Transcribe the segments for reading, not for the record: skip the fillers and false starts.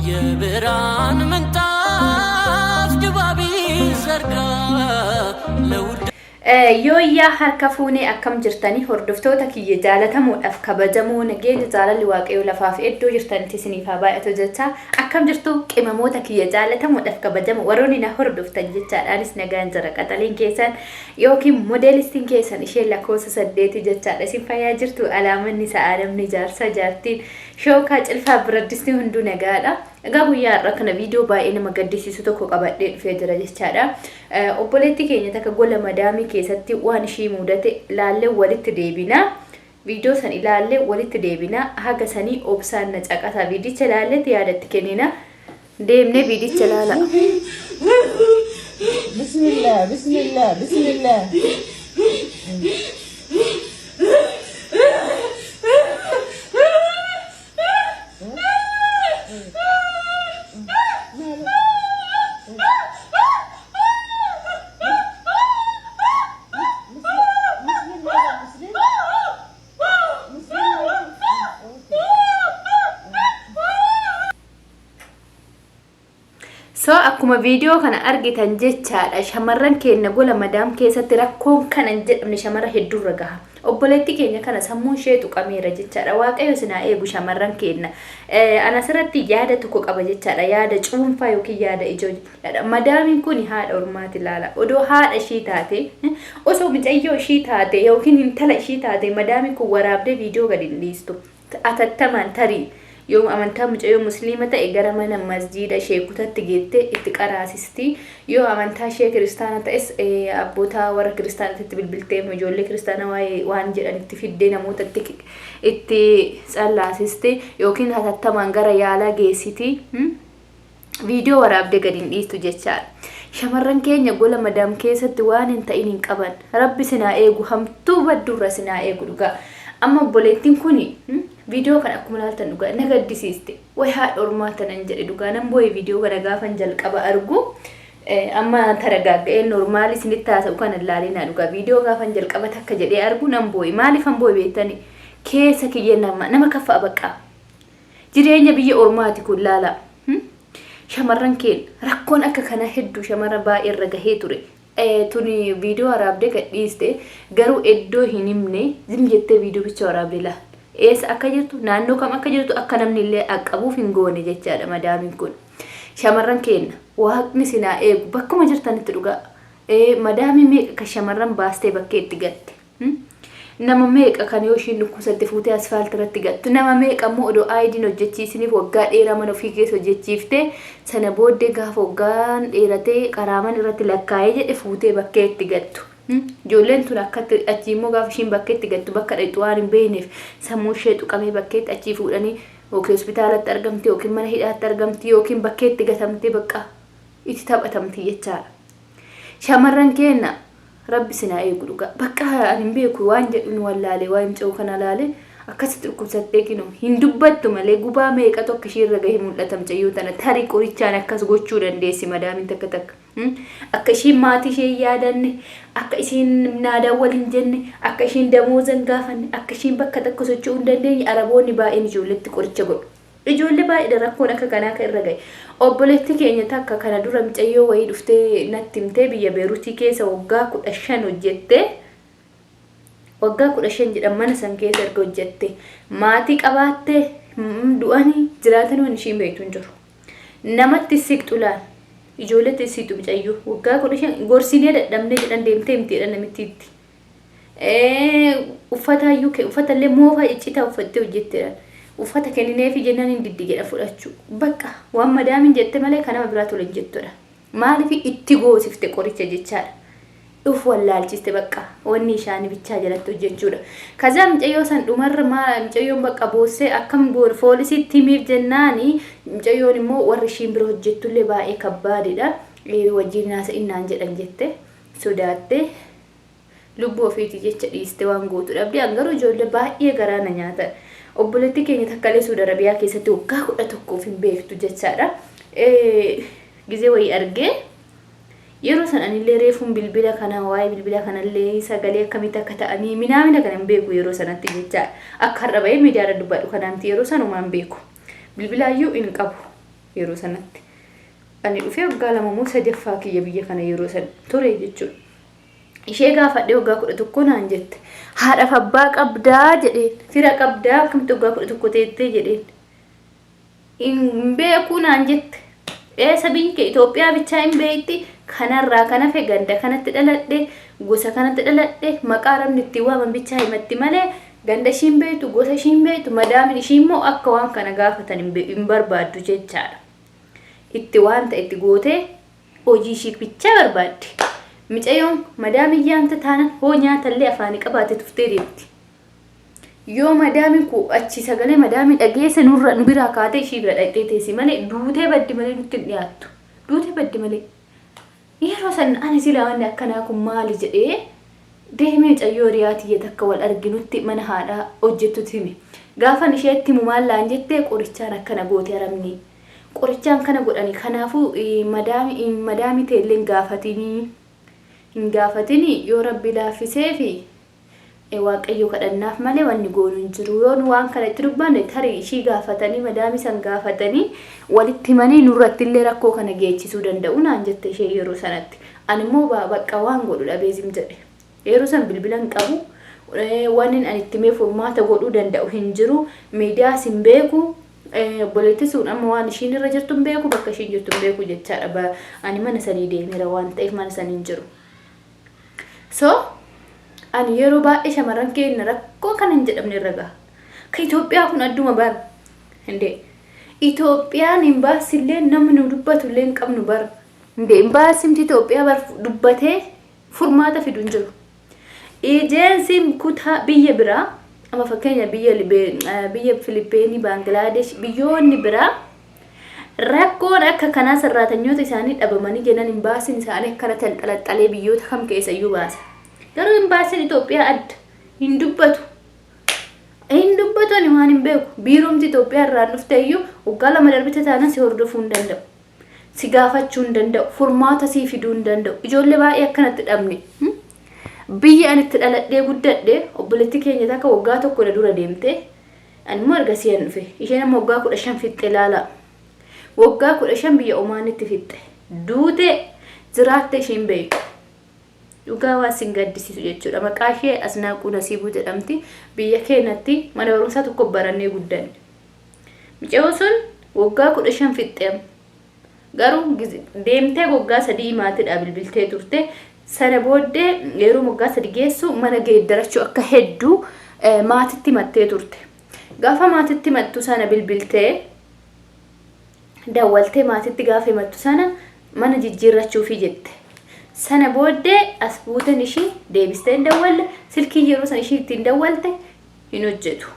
የብርሃን ምንጣፍ ድባቢ ዘርጋ ለውድ Yooyyaa harka fuunee akkam jirtanii hordoftoota kiyya jaalatamuudhaaf kabajamoo nageenya jaalalli waaqayyoo lafaaf iddoo jirtanitti isiniif haa baay'atu jecha akkam jirtu qimamoota kiyya jaalatamuudhaaf kabajamoo warroonni na hordoftan jechaadhaanis nagaan jira qaxaliin keessan yookiin modeelistiin keessan ishee lakkoofsa 8 jechaadha isin fayyaa jirtu alaamanni sa'a namni jaarsa jaartiin shookaa cilfaa biraddisni hunduu nagaadha. Egaa guyyaa har'a kana viidiyoo baay'ee nama gaddisiisu tokko qabadhee dhufee jira jechaadha. Obboleetti keenya takka gola madamii keessatti waan ishee mudate ilaallee walitti deebina. Viidiyoo san ilaallee walitti deebina. Haga sanii obsaan na caqasaa viidicha ilaalletti yaadatti kennina. Deemnee viidicha ilaala. Bismillah, bismillah, bismillah. So akkuma viidiyoo kana argitan jechaadha shamarran keenya gola madam keessatti rakkoon kana jedhamne shamarra hedduu ragaha. Obboleetti keenya kana sammuu ishee tuqameera jechaadha. Waaqayyo sinaa eegu shamarran keenya. Anasirratti yaada tokko qaba jechaadha. Yaada cuunfaa yookiin yaada ijoo jechaadha. Madamiin kun haadha ormaati ilaala. Odoo haadha ishii taate osoo mucayyoo ishii taate yookiin intala ishii taate madamiin kun waraabdee viidiyoo gadi dhiistu. Atattamaan tarii yoom amantaa mucayyoo musliima ta'e gara mana masjiida sheekutatti geette itti qaraasisti yoo amantaa ishee kiristaana ta'es abboota warra kiristaanatti bilbiltee ijoollee kiristaana waan jedhanitti fiddee namoota itti tsallaasisti yookiin hatattamaan gara yaalaa geessiti viidiyoo waraabdee gadi dhiistu jechaadha. Shamarran keenya gola madam keessatti waan hin ta'in hin qaban rabbi sinaa eegu hamtuu baddurra sinaa eegu dhugaa. Amma obboleettiin kuni viidiyoo kana akkuma ilaaltan dhugaa na gaddisiiste. Way haadha ormaatan an jedhe dhugaa nan boo'ee viidiyoo kana gaafan jalqaba argu amma taragaaga'ee normaali isinitti haasa'u kana ilaalinaa dhugaa viidiyoo gaafan jalqaba takka jedhee argu nan boo'ee maaliif an boo'ee beektani keessa kiyya nama kaffa'a baqqaa jireenya biyya ormaati kun laala shamarran keenya rakkoon akka kana hedduu shamarra baay'ee irra gahee ture. Tuni viidiyoo waraabdee gadhiiste garuu iddoo hin himne zim jettee viidiyoo bicha waraabdee laala. Eessa akka jirtu naannoo kam akka jirtu akka namni illee qabuuf hin goone jechaadha madamiin kun. Shamarran keenya waaqni sinaa eegu bakkuma jirtanitti dhugaa. Madamii meeqa kan shamarran baastee bakkee itti gatte. Nama meeqa kan yoo ishiin dhukkubsatte fuutee asfaaltii irratti gattu. Nama meeqa immoo odoo aayidiin hojjechiisiniif waggaa dheeraa mana ofii keessa hojjechiiftee sana booddee gaafa waggaan dheeratee qaraaman irratti lakkaa'ee jedhe fuutee bakkee itti gattu. Ijoolleen tun akkatti achii immoo gaafa ishiin bakkee itti gattu bakka dhaqxu waan hin beekneef sammuu ishee tuqamee bakkeetti achii fuudhanii yookiin hospitaalatti argamti yookiin mana hidhaatti argamti yookiin bakkee itti gatamtee bakka itti taphatamti jechaadha. Shamarran keenya rabbi sinaa eegu dhugaa. Bakka hin beeku waan jedhuun wallaalee waan ca'u kana laalee akkasitti dhukkubsattee kinu hin dubbattu malee gubaa meeqatu akka ishee irra gahee mul'ata mucayyoo tana tarii qorichaan akkas gochuu dandeessi madamiin takka takka. Akka ishiin maatii ishee yaadanne akka ishiin naadaan wal hin jenne akka ishiin damoozan gaafanne akka ishiin bakka takka socho'uu hin dandeenye araboonni baay'een ijoolletti qoricha godhu. Ijoollee baay'ee rakkoon akka kanaa kan irra gahe. Obboleetti keenya takka kana dura mucayyoo wayii dhuftee natti himtee biyya Beeruutii keessa waggaa 15 hojjettee waggaa 15 jedhan mana san keessa erga hojjette maatii qabaattee du'anii jiraatan waan ishiin beektu hin jiru. Namatti siqxu laal ijoolletti siqxu mucayyoo waggaa 15 gorsinee dadhabnee jedhan deemtee mitiidha namittiitti. Uffata iyyuu uffata illee moofaa iccitaa uffattee hojjetteedha. Uffata kenninee fi jennaan hin diddi jedha fudhachuu. Bakka waan madamiin jette malee kanama biraa tole hin jettudha. Maaliif itti goosifte qoricha jechaadha. Dhuf wallaalchiste bakka wanni ishaanii bichaa jalatti hojjechuudha. Kaza mucayyoo san dhumarra mucayyoon bakka boossee akkam goor poolisiitti himiif jennaani mucayyoon immoo warri ishiin bira hojjettullee baay'ee kabbaadidha. Wajjin naasa innaan jedhan jette sodaatte lubbuu ofiitii jecha dhiiste waan gootu dhabdee garuu ijoollee baay'ee garaana nyaata. Obboleetti keenya takkalee Saudi Arabiyaa keessatti waggaa 11 hin beektu jechaadha. Gizee wayii argee yeroo san anillee reefuun bilbila kana waa'ee bilbila kanallee sagalee akkamitti akka ta'anii minaamina kana hin beeku yeroo sanatti jechaadha. Akka har'a bahee miidiyaarra dubbadhu kanaanti yeroo sanumaan beeku. Bilbilaayyuu hin qabu. yeroo sanatti. Ani dhufee waggaa 2 moo 3 kiyya biyya kana yeroo san ture jechuudha. Ishee gaafadhe waggaa 11 naan jette. Haadha abbaa qabdaa jedheen. Fira qabdaa akkamitti waggaa 11 teettee jedheen. In beeku naan jette. Sabiyyi kee Itoophiyaa bichaa hin beekti. Kanarraa kana fe ganda kanatti dhaladhe gosa kanatti dhaladhe maqaa ramni itti waaman bichaa himatti malee ganda ishiin beektu gosa ishiin beektu madaamin ishii immoo akka waan kana gaafatan hin barbaaddu jechaadha. Itti waan ta'e itti gootee hojii ishii bichaa barbaaddi. Micayyoon madaamin yaanta taanan hoo nyaatallee afaanii qabaate tuftee deemti. Yoo madaamin ku achi sagalee madaamin dhageesse nurra nu biraa kaatee ishii bira dhaqxee teessi malee duutee baddi malee nutti hin dhiyaattu. Duutee baddi malee. Yeroo san ani sila wanni akkanaa kun maali jedhee deemee cayyoo riyaatiyya takka wal arginutti mana haadhaa hojjettutti hime. Gaafan isheetti himu maallaan jettee qorichaan akkana goote aramni. Qorichaan kana godhani kanaafuu madaami teellee hin gaafatini yoo rabbi laaffisee fi waaqayyo kadhannaaf malee wanni goonu hin jiru. Yoon waan kana itti dubbanne tarii ishii gaafatanii madaami san gaafatanii walitti himanii nurratti illee rakkoo kana geechisuu danda'u naan jette ishee yeroo sanatti. Ani immoo bakka waan godhu dhabeesim jedhe. Yeroo san bilbilan qabu waan ani itti mee furmaata godhuu danda'u hin jiru. Miidiyaas hin beeku. Obboleetti sun amma waan ishiin irra jirtu hin beeku bakka ishiin jirtu hin beeku jechaadha. Ani mana sanii deemeera waan ta'eef mana sanii hin jiru. So ani yeroo baay'ee shamarran keenya rakkoo kana hin jedhamne irra gaha. Ka Itoophiyaa kun adduma bara. Hinde Itoophiyaan imbaasillee namni dubbatu illee hin qabnu bara. Hinde imbaasimti Itoophiyaa bar dubbatee furmaata fidu hin jiru. Ejeensiin kutaa biyya biraa amma fakkeenya biyya Filippeenii, Baangilaadesh biyyoonni biraa rakkoon akka kanaa sarraatanyoota isaanii dhabamanii jennan imbaasiin isaanii akkana xalaxalee biyyoota kam keessa iyyuu baasa. Garuu imbaasiin Itoophiyaa adda hin dubbatu. Hin dubbatu ani waan hin beeku. Biiroomti Itoophiyaa irraa dhufte iyyuu waggaa 2 darbite taanaan si hordofuu hin danda'u. Si gaafachuu hin danda'u. Furmaata si fiduu hin danda'u. Ijoollee baay'ee akkanatti dhabne. Biyya ani itti dhaladhee guddadhee obboleetti keenya takka waggaa 1 dura deemte ani immoo erga si'an dhufe. Isheen amma waggaa 15 fixxe ilaala. Waggaa 15 biyya Omaanitti fixxe. Duute jiraatte isheen beeku. Dhugaa waa sin gaddisiisu jechuudha. Maqaa ishee Asnaaquu Nasiibuu jedhamti. Biyya keenyatti mana barumsaa tokko barannee guddanne. Mucayyoo sun waggaa 15 fixxe. Garuu deemtee waggaa 3 maatiidhaa bilbiltee turte. Sana booddee yeroo waggaa 3 geessu mana geeddarachuu akka hedduu maatitti mattee turte. Gaafa maatitti mattu sana bilbiltee dawwaltee maatitti gaafa mattu sana mana jijjiirrachuufi jette. Sana booddee as buutan ishii deebistee dawwalle silkii yeroo san ishii ittiin dawwalte hin hojjetu.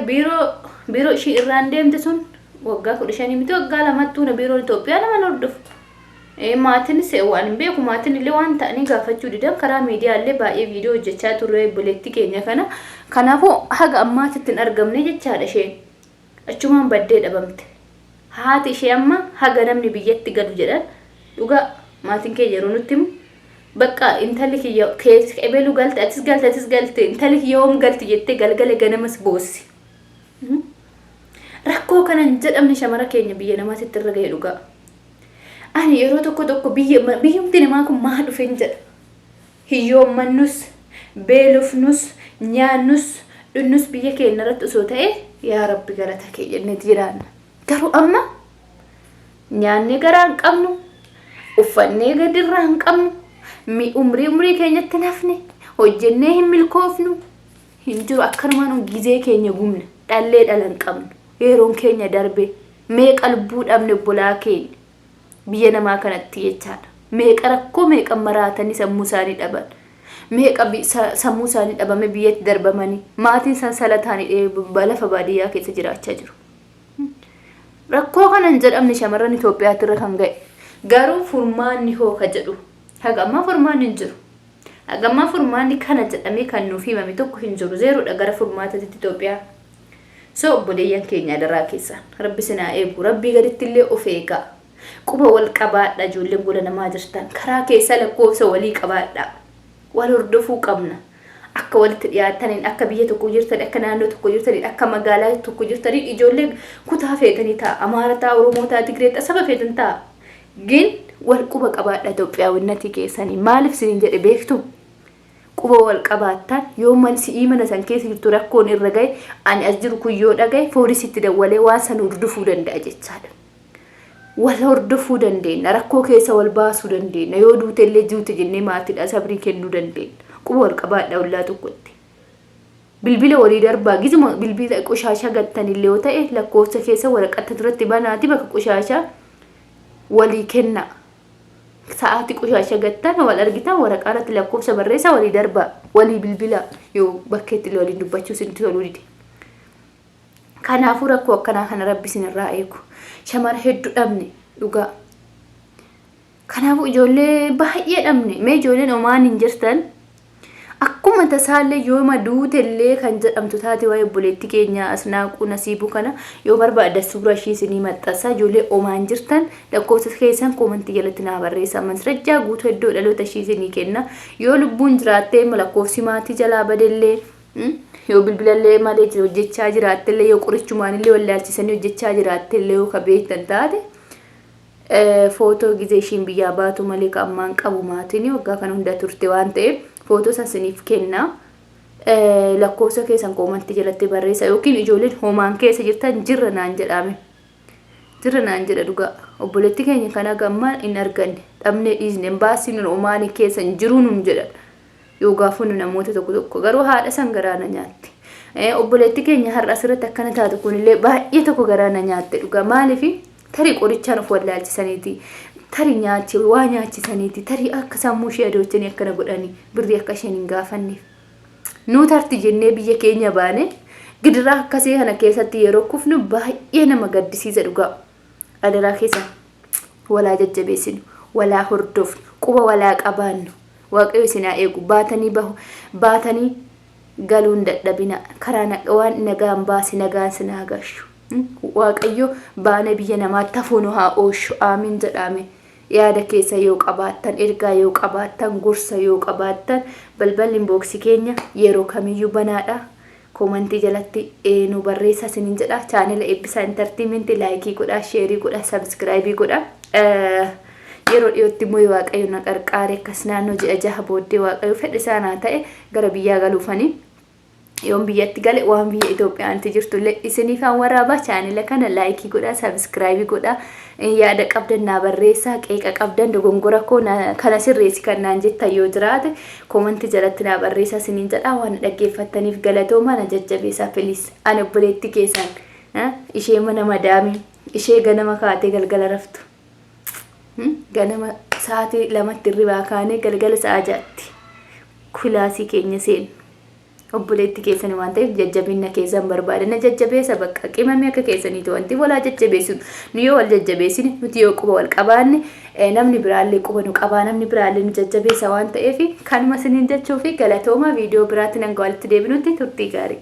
Biiroo ishii irraan deemte sun waggaa 15 miti waggaa 2 na biiroo Itoophiyaa nama hordofu. Maatiin waan hin beeku maatiin illee waan ta'anii gaafachuu didan karaa miidiyaa illee baay'ee viidiyoo hojjechaa turre obboleetti keenya kana. Kanaafuu haga ammaatitti hin argamne jechaadha isheen. Achumaan baddee dhabamte. Haati ishee amma haga namni biyyatti galu jedhan dhugaa maatiin keenya yeroo nutti himu bakka intalli kiyya keessa qeebelu galte atis galte intalli kiyya yoom galti jettee galgala ganamas boossi. Rakkoo kana hin jedhamne shamara keenya biyya namaatti irra ga'e dhugaa. Ani yeroo tokko biyyumti namaa kun maal dhufe hin jedha. Hiyyoomannus, beelofnus, nyaannus, dhunnus biyya keenya irratti osoo ta'e yaa Rabbi galata kee jenneeti jiraanna. Garuu amma nyaannee garaa hin qabnu, uffannee gadirraa hin qabnu, umrii keenyatti nafne, hojjennee hin milkoofnu, hin jiru akkanumaan gizee keenya gumna, dhallee dhala hin qabnu, yeroon keenya darbe, meeqa lubbuu dhabne obbolaa keenya. Biyya namaa kanatti jechaadha. Meeqa rakkoo meeqa maraatanii sammuu isaanii dhaban. Meeqa sammuu isaanii dhabame biyyatti darbamanii maatiin sansalataanii lafa baadiyyaa keessa jiraachaa jiru. Rakkoo kana hin jedhamne shamarran Itoophiyaatti irra kan ga'e. Garuu furmaanni hoo ka jedhu. Haga ammaa furmaanni hin jiru. Haga ammaa furmaanni kana jedhamee kan nuuf himame tokko hin jiru. Zeeroodha gara furmaatatti Itoophiyaa. So obboleeyyan keenya daraa keessaan Rabbi sinaa eegu. Rabbii gaditti illee of eegaa. Quba wal qabaadha ijoolleen gola namaa jirtan karaa keessa lakkoofsa walii qabaadha wal hordofuu qabna akka walitti dhiyaataniin akka biyya tokko jirtan akka naannoo tokko jirtan akka magaalaa tokko jirtan ijoollee kutaa feetanii ta'a Amaara ta'a Oromoo ta'a Tigree ta'a saba feetan ta'a gin wal quba qabaadha Itoophiyaawwinnati keessanii maaliif sinin jedhe beektu quba wal qabaattan yoo man si'ii mana san keessa jirtu rakkoon irra gahe ani as jiru kuyyoo dhagaye foolisitti dawwalee waan san hordofuu danda'a jechaadha. Wal hordofuu dandeenya rakkoo keessa wal baasuu dandeenya yoo duutellee duute jennee maatiidha sabrii kennuu dandeenya quba wal qabaadha ollaa tokkotti. Bilbila walii darbaa gizuma bilbila qoshaashaa gattanillee yoo ta'e lakkoofsa keessa waraqata irratti banaati bakka qoshaashaa walii kenna. Sa'aati qoshaashaa gattan wal argitan waraqaa irratti lakkoofsa barreessa walii darbaa walii bilbila yoo bakkeetti waliin dubbachuu sinti toluu dide. Kanaafuu rakkoo akkanaa kana rabbi sinirraa eegu. Shamara hedduu dhabne dhugaa. Kanaafuu ijoollee baay'ee dhabne mee ijoolleen omaan hin jirtan akkuma tasaallee yoo maduutellee kan jedhamtu taate waa'ee obboleetti keenya asnaaquu nasiibuu kana yoo barbaadda suura ishii isinii maxxansa ijoollee omaan jirtan lakkoofsa keessan koomantii jalatti naa barreessaa masrajjaa guutuu iddoo dhaloota ishii isinii kenna yoo lubbuun jiraattee lakkoofsi maatii jalaa badellee yoo bilbilallee malee hojjechaa jiraattellee yoo qorichumaanillee wallaalchisanii hojjechaa jiraattellee yoo kabeettan taate footoo gizee ishiin biyyaa baatu malee kammaan qabu maatiin waggaa kana hunda turte waan ta'eef footoo san siniif kenna lakkoofsa keessan koomantii jalatti barreessa yookiin ijoolleen homaan keessa jirtan jirra naan jedhame jirra naan jedha dhugaa obboleetti keenya kana gammaa hin arganne dhabne dhiisne baasii nun homaan keessan jiruu nun jedhan yoo gaafunnu namoota tokko garuu haadha san garaana nyaatti. Obboleetti keenya har'a asirratti akkana taatu kunillee baay'ee tokko garaana nyaatte dhugaa maaliifi tarii qorichaan of wallaalchisaniiti. Tarii nyaachii waa nyaachisaniiti tarii akka sammuu ishee adochanii akkana godhanii birrii akka isheen hin gaafanneef. Nuti arti jennee biyya keenya baane gidiraa akkasii kana keessatti yeroo kufnu baay'ee nama gaddisiisa dhugaa. Adaraa keessan walaa jajjabeessinu walaa hordofnu quba walaa qabaannu waaqayyo isinaa eegu baatanii galuun dadhabina karaa waan nagaan baasi nagaan sinaa gashu. Waaqayyo baana biyya namaatti hafuun haa ooshu aamin jedhame. Yaada keessa yoo qabaattan ergaa yoo qabaattan gorsa yoo qabaattan balballi inboxii keenya yeroo kamiyyuu banaadha. Koomantii jalatti nu barreessaa isiniin jedha. Chaanela Eebbisaa Entertainment laayikii godhaa, sheerii godhaa, sabskiraayibii godhaa. Yeroo dhiyootti immoo waaqayyo na qarqaare akkas naannoo ji'a 6 booddee waaqayyo fedha isaanaa ta'e gara biyyaa galuufanii yoon biyyatti gale waan biyya Itoophiyaanti jirtullee isiniifaan waraabaa chaanela kana laayikii godhaa, sabskiraayibii godhaa. Yaada qabdan naa barreessaa qeeqa qabdan dogongora koo kana sirreessi kan naan jettan yoo jiraate koomantii jalatti naa barreessaa isiniin jedha waan dhaggeeffattaniif galatooma na jajjabeessaa filis ani obboleetti keessan ishee mana madamii ishee ganama kaatee galgala raftu ganama sa'aatii 2 ribaa kaanee galgala sa'a 6tti kulaasii keenya seenu. Obboleetti keessan waan ta'eef jajjabina keessan barbaadana jajjabeessa bakka qimamee akka keessanii wanti walaa jajjabeessu nu yoo wal jajjabeessine nuti yoo quba wal qabaanne namni biraallee quba nu qabaa namni biraallee nu jajjabeessa waan ta'eef kanuma isiniin jechuufi galatooma viidiyoo biraatti nan walitti deebinutti turtii gaarii.